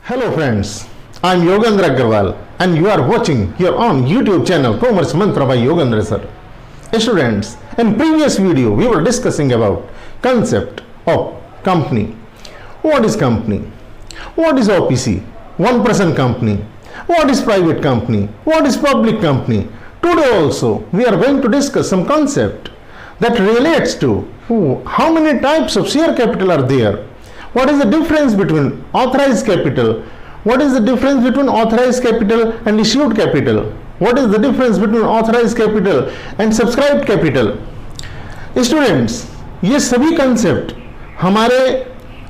Hello friends, I am Yogendra Agarwal and you are watching your own YouTube channel Commerce Mantra by Yogendra sir. Students, in previous video we were discussing about concept of company. What is company? What is OPC? One person company. What is private company? What is public company? Today also we are going to discuss some concept that relates to how many types of share capital are there. What is the difference between authorized capital? What is the difference between authorized capital and issued capital? What is the difference between authorized capital and subscribed capital? Students, ये सभी concept हमारे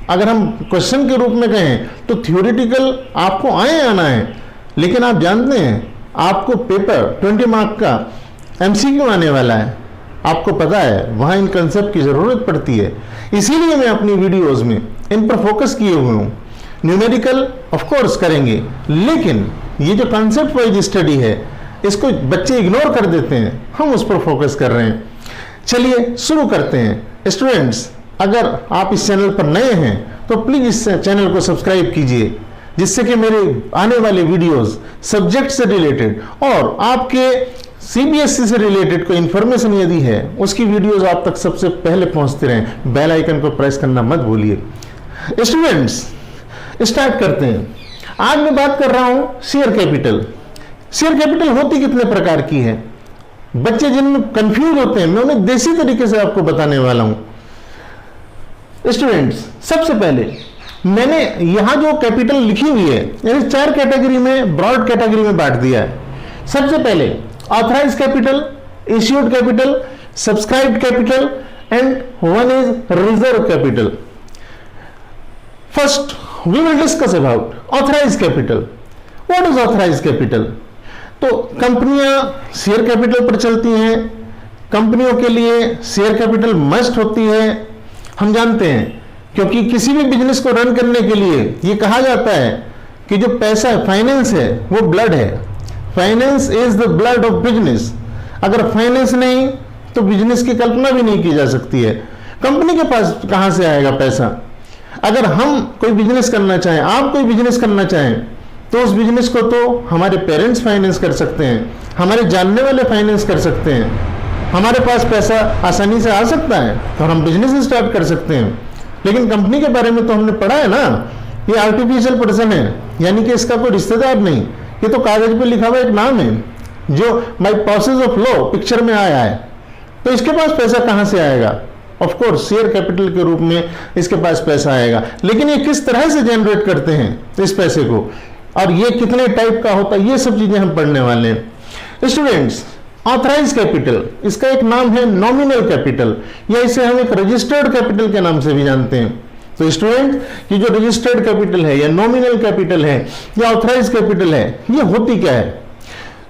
अगर हम question के रूप में कहें तो थ्योरेटिकल आपको आना है, लेकिन आप जानते हैं आपको पेपर 20 मार्क का MCQ आने वाला है, आपको पता है वहाँ इन कंसेप्ट की ज़रूरत पड़ती है। इसीलिए मैं अपनी वीडियोस में इन पर फोकस किए हुए हूँ। न्यूमेरिकल ऑफ कोर्स करेंगे, लेकिन ये जो कंसेप्ट वाइज स्टडी है इसको बच्चे इग्नोर कर देते हैं, हम उस पर फोकस कर रहे हैं। चलिए शुरू करते हैं। स्टूडेंट्स, अगर आप इस चैनल पर नए हैं तो प्लीज़ इस चैनल को सब्सक्राइब कीजिए, जिससे कि मेरे आने वाले वीडियोस सब्जेक्ट से रिलेटेड और आपके CBSE से रिलेटेड कोई इन्फॉर्मेशन यदि है उसकी वीडियोस आप तक सबसे पहले पहुंचते रहें। बेल आइकन को प्रेस करना मत भूलिए। स्टूडेंट्स, स्टार्ट करते हैं। आज मैं बात कर रहा हूं शेयर कैपिटल। शेयर कैपिटल होती कितने प्रकार की है? बच्चे जिनमें कंफ्यूज होते हैं, मैं उन्हें देसी तरीके से आपको बताने वाला हूं। स्टूडेंट्स, सबसे पहले मैंने यहां जो कैपिटल लिखी हुई है यानी 4 कैटेगरी में, ब्रॉड कैटेगरी में बांट दिया है। सबसे पहले authorised capital, issued capital, subscribed capital and one is reserve capital. First we will discuss about authorised capital. What is authorised capital? तो कंपनियां शेयर कैपिटल पर चलती हैं, कंपनियों के लिए शेयर कैपिटल मस्ट होती है। हम जानते हैं क्योंकि किसी भी बिजनेस को रन करने के लिए ये कहा जाता है कि जो पैसा है, फाइनेंस है, वो ब्लड है। Finance is the blood of business. अगर फाइनेंस नहीं तो बिजनेस की कल्पना भी नहीं की जा सकती है। कंपनी के पास कहां से आएगा पैसा? अगर हम कोई बिजनेस करना चाहें, आप कोई बिजनेस करना चाहें, तो उस बिजनेस को तो हमारे पेरेंट्स फाइनेंस कर सकते हैं, हमारे जानने वाले फाइनेंस कर सकते हैं। हमारे पास पैसा आसानी से आ सकता है और हम बिजनेस स्टार्ट कर सकते हैं। लेकिन कंपनी के बारे में तो हमने पढ़ा है ना, ये आर्टिफिशियल पर्सन है, यानी कि इसका कोई रिश्तेदार नहीं, ये तो कागज पे लिखा हुआ एक नाम है जो by process of law picture में आया है। तो इसके पास पैसा कहां से आएगा? ऑफ कोर्स शेयर कैपिटल के रूप में इसके पास पैसा आएगा, लेकिन ये किस तरह से जनरेट करते हैं इस पैसे को, और ये कितने टाइप का होता है, ये सब चीजें हम पढ़ने वाले हैं। स्टूडेंट्स, ऑथराइज्ड कैपिटल, इसका एक नाम है नॉमिनल कैपिटल, या इसे हम एक रजिस्टर्ड कैपिटल के नाम से भी जानते हैं। तो स्टूडेंट, ये जो रजिस्टर्ड कैपिटल है या नॉमिनल कैपिटल है या ऑथराइज्ड कैपिटल है, ये होती क्या है?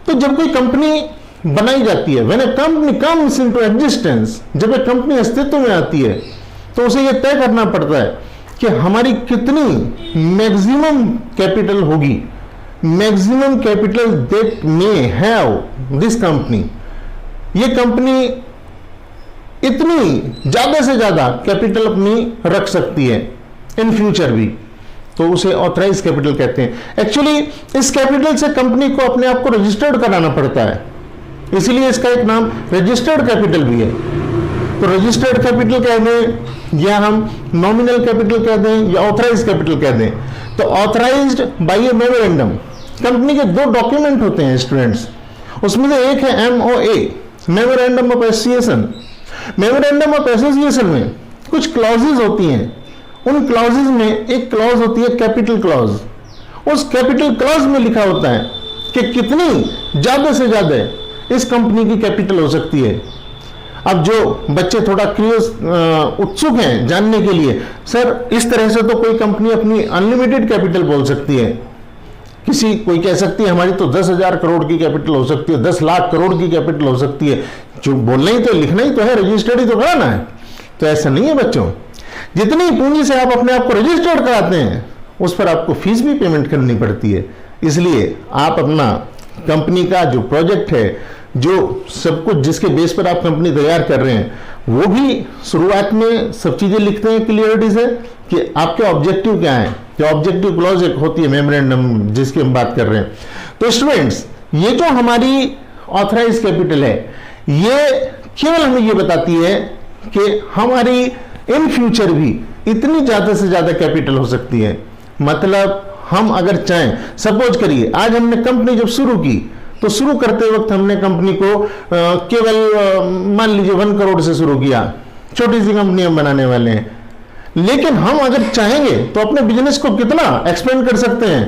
तो जब कोई कंपनी बनाई जाती है, when a company comes into existence, जब एक कंपनी अस्तित्व में आती है तो उसे यह तय करना पड़ता है कि हमारी कितनी मैक्सिमम कैपिटल होगी, maximum capital that may have this company. ये कंपनी इतनी ज्यादा से ज्यादा कैपिटल अपनी रख सकती है इन फ्यूचर भी, तो उसे ऑथराइज कैपिटल कहते हैं। एक्चुअली इस कैपिटल से कंपनी को अपने आप को रजिस्टर्ड कराना पड़ता है, इसीलिए इसका एक नाम रजिस्टर्ड कैपिटल भी है। तो रजिस्टर्ड कैपिटल कह दें या हम नॉमिनल कैपिटल कह दें या ऑथराइज कैपिटल कह दें। तो ऑथराइज्ड बाय ए मेमोरेंडम, कंपनी के 2 डॉक्यूमेंट होते हैं स्टूडेंट्स, उसमें से एक है MOA, memorandum of association. Memorandum of association में कुछ क्लॉजेज होती हैं, उन क्लॉजेज में एक क्लॉज होती है कैपिटल क्लॉज। उस कैपिटल क्लॉज में लिखा होता है कि कितनी ज्यादा से ज्यादा इस कंपनी की कैपिटल हो सकती है। अब जो बच्चे थोड़ा उत्सुक हैं जानने के लिए, सर इस तरह से तो कोई कंपनी अपनी अनलिमिटेड कैपिटल बोल सकती है, कोई कह सकती है हमारी तो 10,000 करोड़ की कैपिटल हो सकती है, 10 लाख करोड़ की कैपिटल हो सकती है। जो बोलना ही तो, लिखना ही तो है, रजिस्टर्ड ही तो कराना है। तो ऐसा नहीं है बच्चों, जितनी पूंजी से आप अपने आप को रजिस्टर्ड कराते हैं उस पर आपको फीस भी पेमेंट करनी पड़ती है। इसलिए आप अपना कंपनी का जो प्रोजेक्ट है, जो सब कुछ जिसके बेस पर आप कंपनी तैयार कर रहे हैं, वो भी शुरुआत में सब चीजें लिखते हैं क्लियरिटी से कि आपके ऑब्जेक्टिव क्या है, जो ऑब्जेक्टिव क्लॉज एक होती है मेमोरेंडम जिसकी हम बात कर रहे हैं। तो स्टूडेंट्स, ये जो हमारी ऑथराइज कैपिटल है, ये केवल हमें ये बताती है कि हमारी इन फ्यूचर भी इतनी ज्यादा से ज्यादा कैपिटल हो सकती है। मतलब हम अगर चाहें, सपोज करिए आज हमने कंपनी जब शुरू की तो शुरू करते वक्त हमने कंपनी को केवल मान लीजिए 1 करोड़ से शुरू किया, छोटी सी कंपनी हम बनाने वाले हैं। लेकिन हम अगर चाहेंगे तो अपने बिजनेस को कितना एक्सपेंड कर सकते हैं,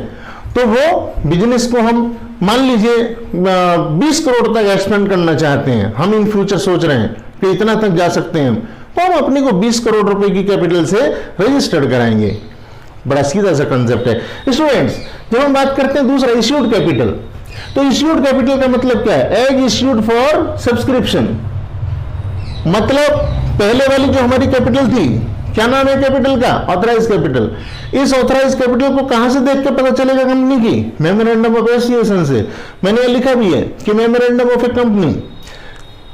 तो वो बिजनेस को हम मान लीजिए 20 करोड़ तक एक्सपेंड करना चाहते हैं, हम इन फ्यूचर सोच रहे हैं कि इतना तक जा सकते हैं, तो हम अपने को 20 करोड़ रुपए की कैपिटल से रजिस्टर्ड कराएंगे। बड़ा सीधा सा कंसेप्ट है स्टूडेंट्स। जब हम बात करते हैं दूसरा इश्यूड कैपिटल, तो इश्यूड कैपिटल का मतलब क्या है? As issued for subscription. मतलब पहले वाली जो हमारी कैपिटल थी, क्या नाम है कैपिटल का? Authorise capital. इस ऑथराइज कैपिटल को कहां से देख के पता चलेगा कंपनी की? मेमोरेंडम ऑफ एसोसिएशन से। मैंने लिखा भी है कि मेमोरेंडम ऑफ ए कंपनी,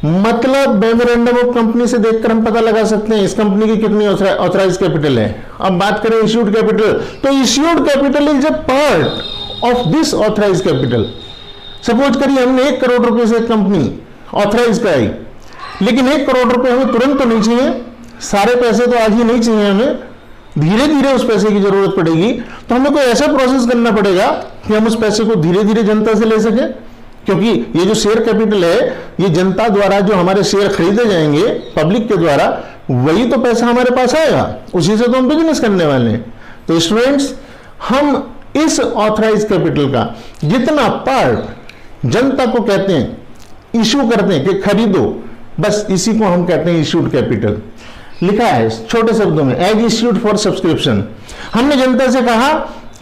मतलब मेमोरेंडम ऑफ कंपनी से देखकर हम पता लगा सकते हैं इस कंपनी की कितनी ऑथराइज कैपिटल है। अब बात करें इश्यूड कैपिटल, तो issued capital is a part of this authorise capital. Suppose करिए हमने 1 करोड़ रुपए से कंपनी ऑथराइज कराई, लेकिन 1 करोड़ रुपए हमें तुरंत तो नहीं चाहिए, सारे पैसे तो आज ही नहीं चाहिए हमें, धीरे धीरे उस पैसे की जरूरत पड़ेगी। तो हमें कोई ऐसा प्रोसेस करना पड़ेगा कि हम उस पैसे को धीरे धीरे जनता से ले सके, क्योंकि ये जो शेयर कैपिटल है, ये जनता द्वारा जो हमारे शेयर खरीदे जाएंगे पब्लिक के द्वारा, वही तो पैसा हमारे पास आएगा, उसी से तो हम बिजनेस करने वाले हैं। तो स्टूडेंट्स, हम इस ऑथराइज कैपिटल का जितना पार्ट जनता को कहते हैं, इश्यू करते हैं कि खरीदो, बस इसी को हम कहते हैं इश्यूड कैपिटल। लिखा है छोटे शब्दों में, एज इश्यूड फॉर सब्सक्रिप्शन। हमने जनता से कहा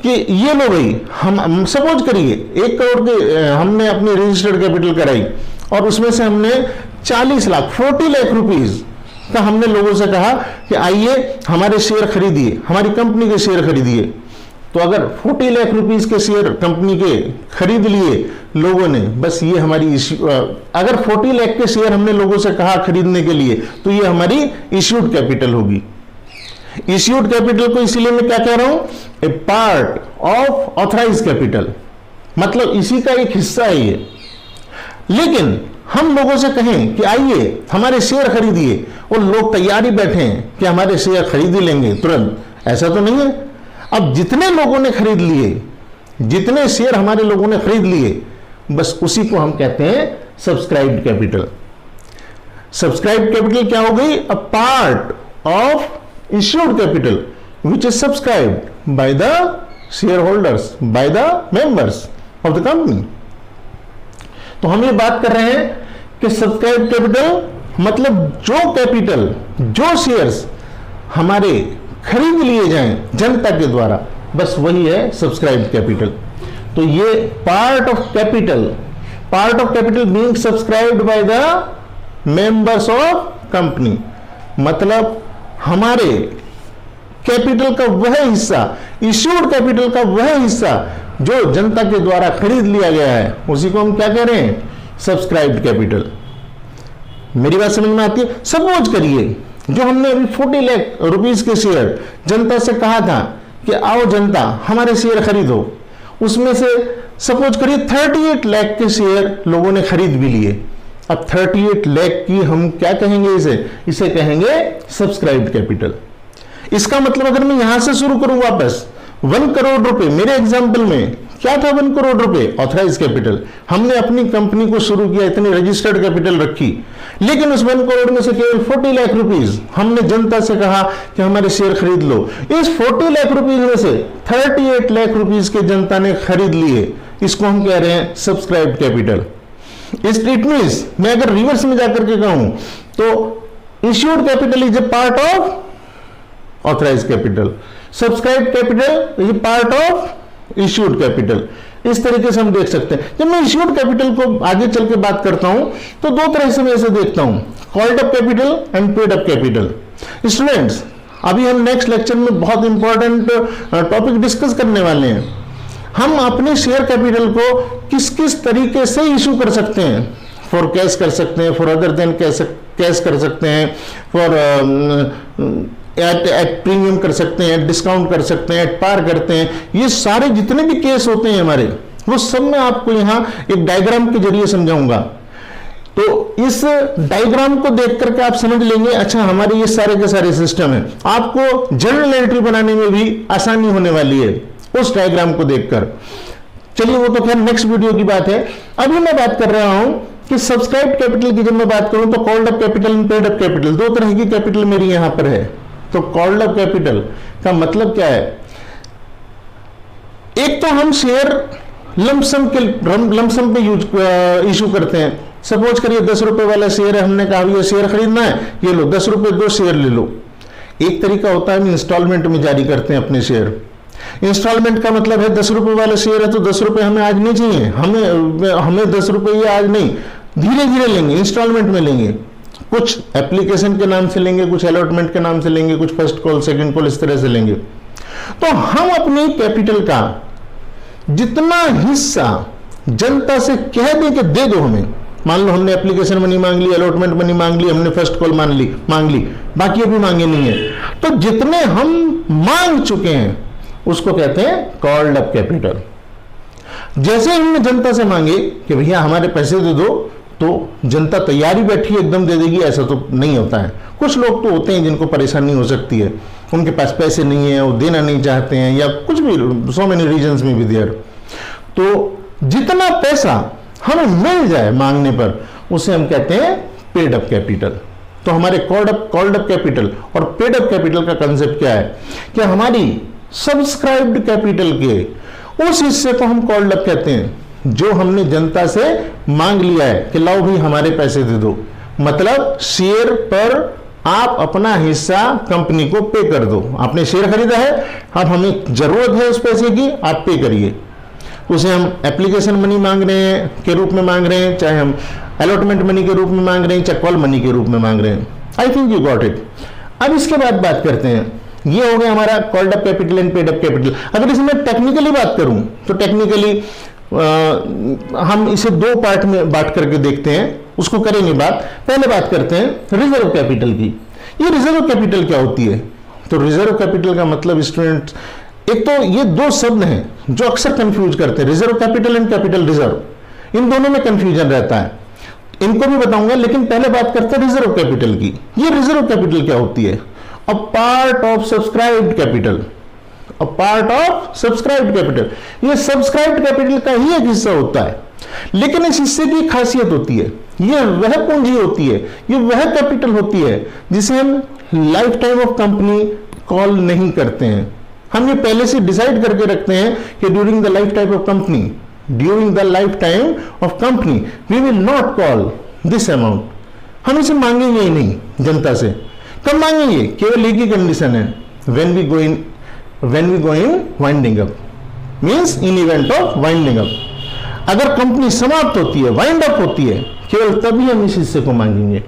कि ये लो भाई, हम सपोज करिए 1 करोड़ के हमने अपनी रजिस्टर्ड कैपिटल कराई और उसमें से हमने 40 लाख 40 लाख रुपीज का हमने लोगों से कहा कि आइए हमारे शेयर खरीदिए, हमारी कंपनी के शेयर खरीदिए। तो अगर 40 लाख रुपीस के शेयर कंपनी के खरीद लिए लोगों ने, बस ये हमारी अगर 40 लाख के शेयर हमने लोगों से कहा खरीदने के लिए, तो ये हमारी इश्यूड कैपिटल होगी। इश्यूड कैपिटल को इसीलिए मैं क्या कह रहा हूं? ए पार्ट ऑफ ऑथराइज कैपिटल, मतलब इसी का एक हिस्सा है ये। लेकिन हम लोगों से कहें कि आइए हमारे शेयर खरीदिए, और लोग तैयारी बैठे हैं कि हमारे शेयर खरीद ही लेंगे तुरंत, ऐसा तो नहीं है। अब जितने लोगों ने खरीद लिए, जितने शेयर हमारे लोगों ने खरीद लिए, बस उसी को हम कहते हैं सब्सक्राइब्ड कैपिटल। सब्सक्राइब्ड कैपिटल क्या हो गई? अ part of issued capital which is subscribed by the shareholders, by the members of the company। तो हम ये बात कर रहे हैं कि सब्सक्राइब कैपिटल मतलब जो कैपिटल, जो शेयर्स हमारे खरीद लिए जाएं जनता के द्वारा, बस वही है सब्सक्राइब कैपिटल। तो ये part of capital being subscribed by the members of company, मतलब हमारे कैपिटल का वह हिस्सा, इश्यूड कैपिटल का वह हिस्सा जो जनता के द्वारा खरीद लिया गया है, उसी को हम क्या कह रहे हैं? Subscribed capital. मेरी बात समझ में आती है? सपोज करिए जो हमने अभी 40 लाख रुपीस के शेयर जनता से कहा था कि आओ जनता हमारे शेयर खरीदो, उसमें से सपोज करिए 38 लाख के शेयर लोगों ने खरीद भी लिए। अब 38 लाख की हम क्या कहेंगे? इसे कहेंगे सब्सक्राइब्ड कैपिटल। इसका मतलब अगर मैं यहां से शुरू करूं वापस, 1 करोड़ रुपए, मेरे एग्जांपल में क्या था? 1 करोड़ रुपए ऑथराइज कैपिटल। हमने अपनी कंपनी को शुरू किया, इतनी रजिस्टर्ड कैपिटल रखी, लेकिन उस 1 करोड़ में से केवल 40 लाख रुपीज हमने जनता से कहा कि हमारे शेयर खरीद लो। इस 40 लाख रुपीज में से 38 लाख रुपीज के जनता ने खरीद लिए, इसको हम कह रहे हैं सब्सक्राइब्ड कैपिटल। इट मींस मैं अगर रिवर्स में जाकर के कहूं तो issued capital is a part of authorise capital, subscribe capital is a part of issued capital. इस तरीके से हम देख सकते हैं। जब मैं इश्यूड कैपिटल को आगे चल के बात करता हूं तो 2 तरह से मैं इसे देखता हूं, called up capital and paid up capital. Students, अभी हम नेक्स्ट लेक्चर में बहुत इंपॉर्टेंट टॉपिक डिस्कस करने वाले हैं। हम अपने शेयर कैपिटल को किस किस तरीके से इशू कर सकते हैं। फॉर कैश कर सकते हैं, फॉर अदर देन कैश कर सकते हैं, फॉर एट प्रीमियम कर सकते हैं, एट डिस्काउंट कर सकते हैं, एट पार करते हैं। ये सारे जितने भी केस होते हैं हमारे, वो सब मैं आपको यहां एक डायग्राम के जरिए समझाऊंगा। तो इस डायग्राम को देख करके आप समझ लेंगे, अच्छा हमारे ये सारे के सारे सिस्टम है। आपको जर्नल एंट्री बनाने में भी आसानी होने वाली है उस डायग्राम को देखकर। चलिए वो तो खैर नेक्स्ट वीडियो की बात है। अभी मैं बात कर रहा हूं कि सब्सक्राइब कैपिटल की जब मैं बात करूं तो called up capital and paid up capital, दो तरह की कैपिटल मेरी यहां पर है। तो कॉल्ड अप कैपिटल का मतलब क्या है? एक तो हम शेयर लमसम पे इशू करते हैं। सपोज करिए 10 रुपए वाला शेयर है, हमने कहा ये शेयर खरीदना है, ये लो 10 रुपए 2 शेयर ले लो। एक तरीका होता है हम इंस्टॉलमेंट में जारी करते हैं अपने शेयर। इंस्टॉलमेंट का मतलब है 10 रुपए वाला शेयर है तो 10 रुपए हमें आज नहीं चाहिए, हमें 10 रुपए ये आज नहीं, धीरे धीरे लेंगे, इंस्टॉलमेंट में लेंगे। कुछ एप्लीकेशन के नाम से लेंगे, कुछ अलॉटमेंट के नाम से लेंगे, कुछ फर्स्ट कॉल सेकंड कॉल, इस तरह से लेंगे। तो हम अपनी कैपिटल का जितना हिस्सा जनता से कह दें कि दे दो हमें, मान लो हमने एप्लीकेशन मनी मांग ली, अलॉटमेंट मनी मांग ली, हमने फर्स्ट कॉल मांग ली, बाकी अभी मांगे नहीं है, तो जितने हम मांग चुके हैं उसको कहते हैं कॉल्ड अप कैपिटल। जैसे हमने जनता से मांगे कि भैया हमारे पैसे दे दो, तो जनता तैयारी बैठी एकदम दे देगी, ऐसा तो नहीं होता है। कुछ लोग तो होते हैं जिनको परेशानी हो सकती है, उनके पास पैसे नहीं है, वो देना नहीं चाहते हैं, या कुछ भी, सो मेनी रीजंस में भी देयर। तो जितना पैसा हमें मिल जाए मांगने पर उसे हम कहते हैं पेड अप कैपिटल। तो हमारे कॉल्ड अप कैपिटल और पेड अप कैपिटल का कंसेप्ट क्या है कि हमारी सब्सक्राइब्ड कैपिटल के उस हिस्से को हम कॉल्ड अप कहते हैं जो हमने जनता से मांग लिया है कि लाओ भी हमारे पैसे दे दो। मतलब शेयर पर आप अपना हिस्सा कंपनी को पे कर दो। आपने शेयर खरीदा है, अब हमें जरूरत है उस पैसे की, आप पे करिए। उसे हम एप्लीकेशन मनी मांग रहे हैं के रूप में मांग रहे हैं, चाहे हम अलॉटमेंट मनी के रूप में मांग रहे हैं, चाहे कॉल मनी के रूप में मांग रहे हैं। I think you got it. अब इसके बाद बात करते हैं, ये हो गया हमारा called up capital and paid up capital. अगर इसमें टेक्निकली बात करूं तो टेक्निकली हम इसे दो पार्ट में बांट करके देखते हैं, उसको करेंगे बात। पहले बात करते हैं रिजर्व कैपिटल की। ये रिजर्व कैपिटल क्या होती है? तो रिजर्व कैपिटल का मतलब स्टूडेंट, एक तो ये दो शब्द हैं जो अक्सर कंफ्यूज करते हैं, reserve capital and capital reserve, इन दोनों में कंफ्यूजन रहता है। इनको भी बताऊंगा, लेकिन पहले बात करते हैं रिजर्व कैपिटल की। ये रिजर्व कैपिटल क्या होती है? अ part of subscribed capital. A part of subscribed capital, ये सब्सक्राइब्ड कैपिटल का ही एक हिस्सा होता है, लेकिन इस हिस्से की खासियत होती है, ये वह पूंजी होती है, ये वह कैपिटल होती है जिसे हम life time of company call नहीं करते हैं। हम ये पहले से डिसाइड करके रखते हैं कि during the life time of company, during the life time of company we will not call this amount. हम इसे मांगेंगे ही नहीं जनता से। कब मांगेंगे? केवल एक ही कंडीशन है, when we go in winding up, means in event of winding up. अगर कंपनी समाप्त होती है, वाइंड अप होती है, केवल तभी हम इस हिस्से को मांगेंगे।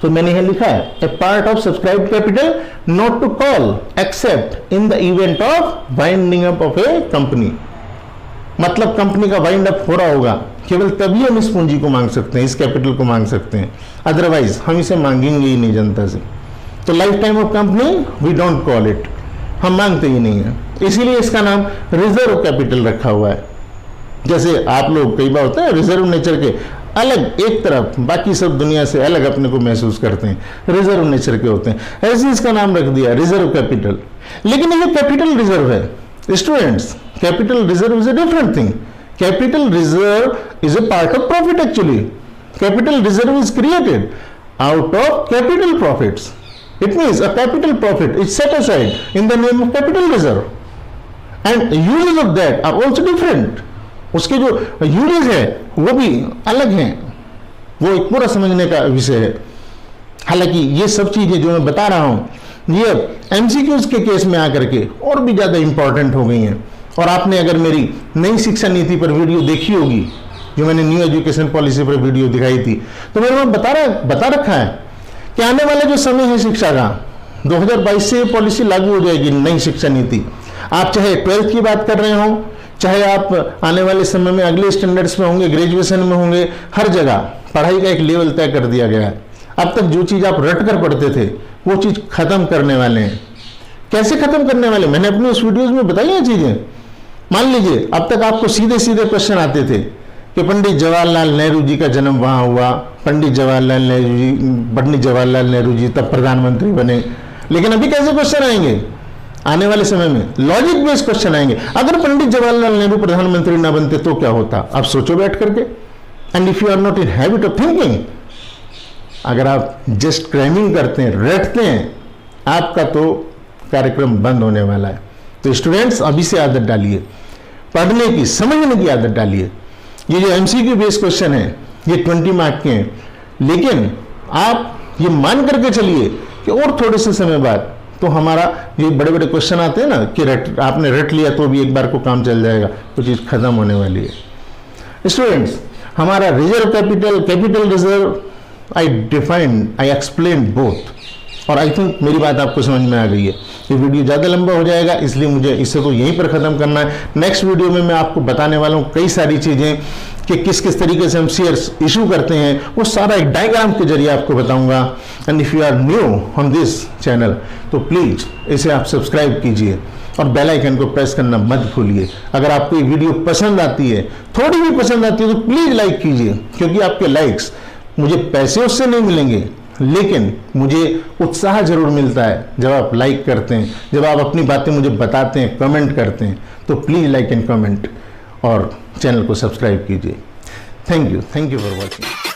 तो मैंने यहां लिखा है a part of subscribe capital not to call except in the event of winding up of a company. मतलब कंपनी का वाइंड अप हो रहा होगा, केवल तभी हम इस पूंजी को मांग सकते हैं, इस कैपिटल को मांग सकते हैं, अदरवाइज हम इसे मांगेंगे ही नहीं जनता से। तो life time of company we don't call it, हम मांगते ही नहीं है, इसीलिए इसका नाम रिजर्व कैपिटल रखा हुआ है। जैसे आप लोग कई बार होते हैं रिजर्व नेचर के, अलग एक तरफ, बाकी सब दुनिया से अलग अपने को महसूस करते हैं, रिजर्व नेचर के होते हैं, ऐसे इसका नाम रख दिया रिजर्व कैपिटल। लेकिन ये कैपिटल रिजर्व है students, capital reserve is a different thing. Capital reserve is a part of profit actually. Capital reserve is created out of capital profits. It means a capital profit is set aside in the name of capital reserve, and uses of that are also different. उसके जो uses है वो भी अलग हैं, वो एक पूरा समझने का विषय है। हालांकि ये सब चीजें जो मैं बता रहा हूँ ये MCQs के केस में आकर के और भी ज्यादा इंपॉर्टेंट हो गई हैं। और आपने अगर मेरी नई शिक्षा नीति पर वीडियो देखी होगी, जो मैंने न्यू एजुकेशन पॉलिसी पर वीडियो दिखाई थी, तो मैंने बता रखा है कि आने वाला जो समय है शिक्षा का, 2022 से पॉलिसी लागू हो जाएगी, नई शिक्षा नीति। आप चाहे 12th की बात कर रहे हो, चाहे आप आने वाले समय में अगले स्टैंडर्ड्स में होंगे, ग्रेजुएशन में होंगे, हर जगह पढ़ाई का एक लेवल तय कर दिया गया है। अब तक जो चीज़ आप रट कर पढ़ते थे वो चीज़ खत्म करने वाले हैं। कैसे खत्म करने वाले, मैंने अपनी उस वीडियोस में बताई हैं चीजें। मान लीजिए अब तक आपको सीधे सीधे क्वेश्चन आते थे कि पंडित जवाहरलाल नेहरू जी का जन्म वहां हुआ, पंडित जवाहरलाल नेहरू जी तब प्रधानमंत्री बने। लेकिन अभी कैसे क्वेश्चन आएंगे, आने वाले समय में लॉजिक बेस्ड क्वेश्चन आएंगे। अगर पंडित जवाहरलाल नेहरू प्रधानमंत्री ना बनते तो क्या होता, आप सोचो बैठ करके। And if you are not in habit of thinking, अगर आप जस्ट क्रैमिंग करते हैं, रटते हैं, आपका तो कार्यक्रम बंद होने वाला है। तो स्टूडेंट्स अभी से आदत डालिए, पढ़ने की, समझने की आदत डालिए। ये जो एमसीक्यू बेस्ड क्वेश्चन है ये 20 मार्क के हैं, लेकिन आप ये मान करके चलिए कि और थोड़े से समय बाद तो हमारा ये बड़े बड़े क्वेश्चन आते हैं ना कि आपने रट लिया तो भी एक बार को काम चल जाएगा, वो चीज़ खत्म होने वाली है। स्टूडेंट्स, हमारा reserve capital reserve, I explain both, और आई थिंक मेरी बात आपको समझ में आ गई है। ये वीडियो ज़्यादा लंबा हो जाएगा, इसलिए मुझे इसे तो यहीं पर ख़त्म करना है। नेक्स्ट वीडियो में मैं आपको बताने वाला हूँ कई सारी चीज़ें कि किस किस तरीके से हम शेयर्स इशू करते हैं, वो सारा एक डायग्राम के जरिए आपको बताऊंगा। And if you are new on this channel तो प्लीज़ इसे आप सब्सक्राइब कीजिए और बेल आइकन को प्रेस करना मत भूलिए। अगर आपको ये वीडियो पसंद आती है, थोड़ी भी पसंद आती है, तो प्लीज़ लाइक कीजिए, क्योंकि आपके लाइक्स, मुझे पैसे उससे नहीं मिलेंगे, लेकिन मुझे उत्साह जरूर मिलता है जब आप लाइक करते हैं, जब आप अपनी बातें मुझे बताते हैं, कमेंट करते हैं। तो प्लीज़ लाइक एंड कमेंट और चैनल को सब्सक्राइब कीजिए। Thank you for watching.